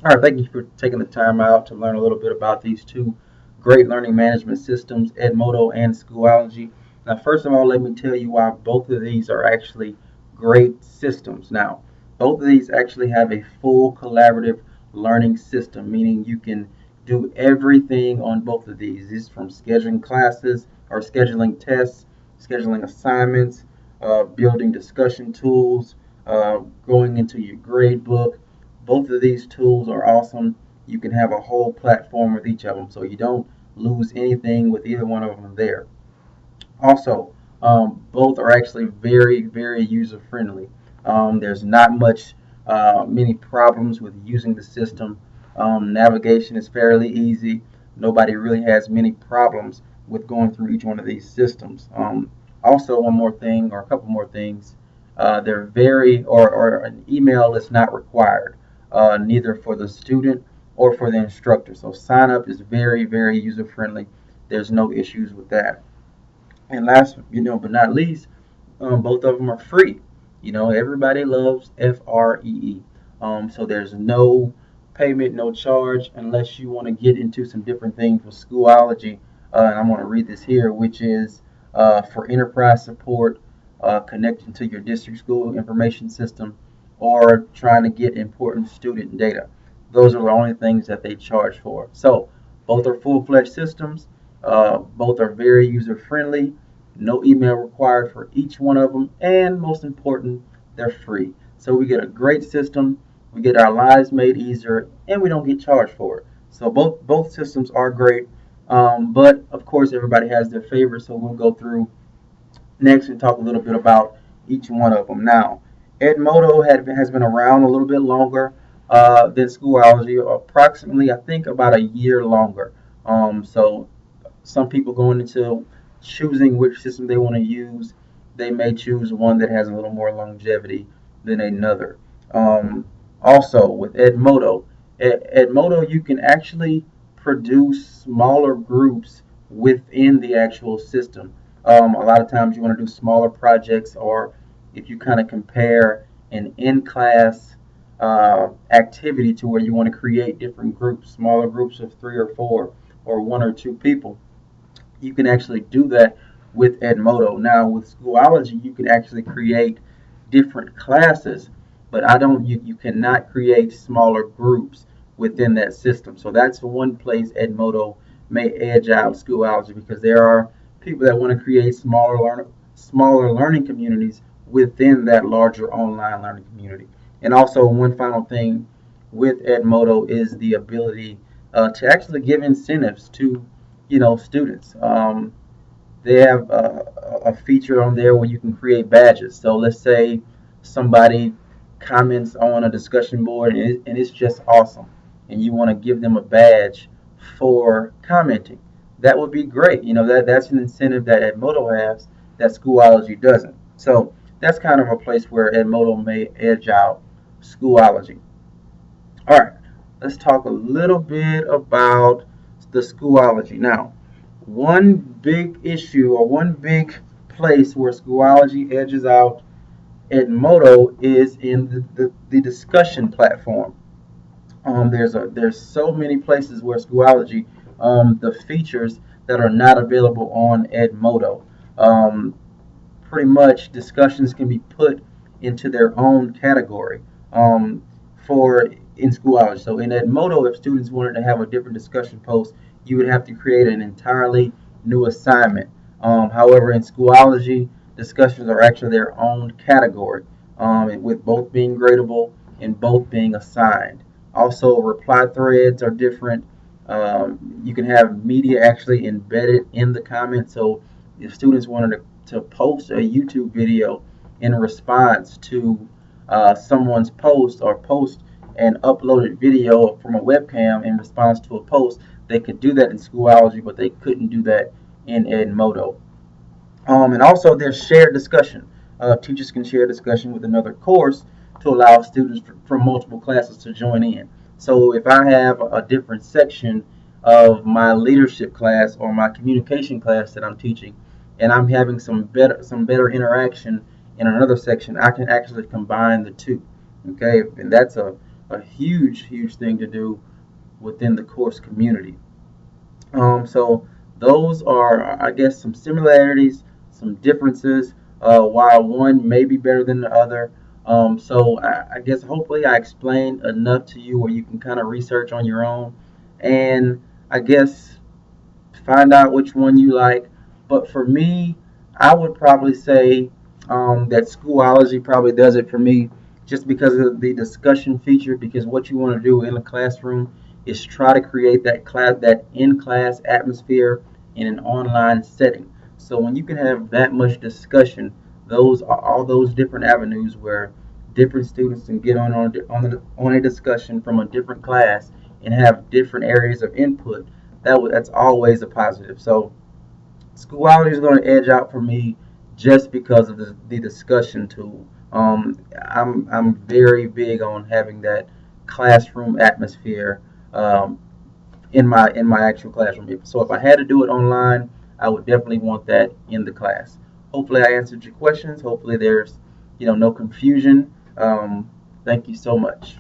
All right, thank you for taking the time out to learn a little bit about these two great learning management systems, Edmodo and Schoology. Now, first of all, let me tell you why both of these are actually great systems. Now, both of these actually have a full collaborative learning system, meaning you can do everything on both of these. This is from scheduling classes or scheduling tests, scheduling assignments, building discussion tools, going into your grade book. Both of these tools are awesome. You can have a whole platform with each of them, so you don't lose anything with either one of them there. Also, both are actually very, very user friendly. There's not much, many problems with using the system. Navigation is fairly easy. Nobody really has many problems with going through each one of these systems. Also, one more thing, or a couple more things, they're or an email is not required, neither for the student or for the instructor. So sign up is very, very user friendly. There's no issues with that. And last, but not least, both of them are free. Everybody loves free. So there's no payment, no charge, unless you want to get into some different things with Schoology. And I'm going to read this here, which is for enterprise support, connecting to your district school information system, or trying to get important student data. Those are the only things that they charge for. So both are full-fledged systems. Both are very user-friendly. No email required for each one of them, and most important, they're free. So we get a great system, we get our lives made easier, and we don't get charged for it. So both systems are great, but of course everybody has their favorites. So we'll go through next and talk a little bit about each one of them. Now, Edmodo has been around a little bit longer than Schoology, approximately I think about a year longer. So some people going into choosing which system they want to use, they may choose one that has a little more longevity than another. Also, with Edmodo, you can actually produce smaller groups within the actual system. A lot of times you want to do smaller projects, or if you kind of compare an in-class activity to where you want to create different groups, smaller groups of three or four, or one or two people, you can actually do that with Edmodo. Now with Schoology, you can actually create different classes, but I don't. You cannot create smaller groups within that system. So that's one place Edmodo may edge out Schoology, because there are people that want to create smaller learning communities within that larger online learning community. And also one final thing with Edmodo is the ability to actually give incentives to students. They have a feature on there where you can create badges. So let's say somebody comments on a discussion board, and it's just awesome, and you want to give them a badge for commenting. That would be great. That's an incentive that Edmodo has that Schoology doesn't. So that's kind of a place where Edmodo may edge out Schoology. All right, let's talk a little bit about the Schoology. Now, one big issue, or one big place where Schoology edges out Edmodo is in the discussion platform. There's so many places where Schoology, the features that are not available on Edmodo. Um, Pretty much discussions can be put into their own category for in Schoology. So in Edmodo, if students wanted to have a different discussion post, you would have to create an entirely new assignment. However, in Schoology, discussions are actually their own category, with both being gradable and both being assigned. Also, reply threads are different. You can have media actually embedded in the comments. So if students wanted to post a YouTube video in response to someone's post, or post an uploaded video from a webcam in response to a post, they could do that in Schoology, but they couldn't do that in Edmodo. And also there's shared discussion. Teachers can share discussion with another course to allow students from multiple classes to join in. So if I have a different section of my leadership class or my communication class that I'm teaching, and I'm having some better interaction in another section, I can actually combine the two. Okay, and that's a huge thing to do within the course community. So those are, I guess, some similarities, some differences, while one may be better than the other. So I guess hopefully I explained enough to you where you can kind of research on your own, and I guess find out which one you like. But for me, I would probably say that Schoology probably does it for me just because of the discussion feature. Because what you want to do in a classroom is try to create that in-class atmosphere in an online setting. So when you can have that much discussion, those are all those different avenues where different students can get on a discussion from a different class and have different areas of input. That's always a positive. So Schoology is going to edge out for me just because of the discussion tool. I'm very big on having that classroom atmosphere in my actual classroom. So if I had to do it online, I would definitely want that in the class. Hopefully, I answered your questions. Hopefully, there's no confusion. Thank you so much.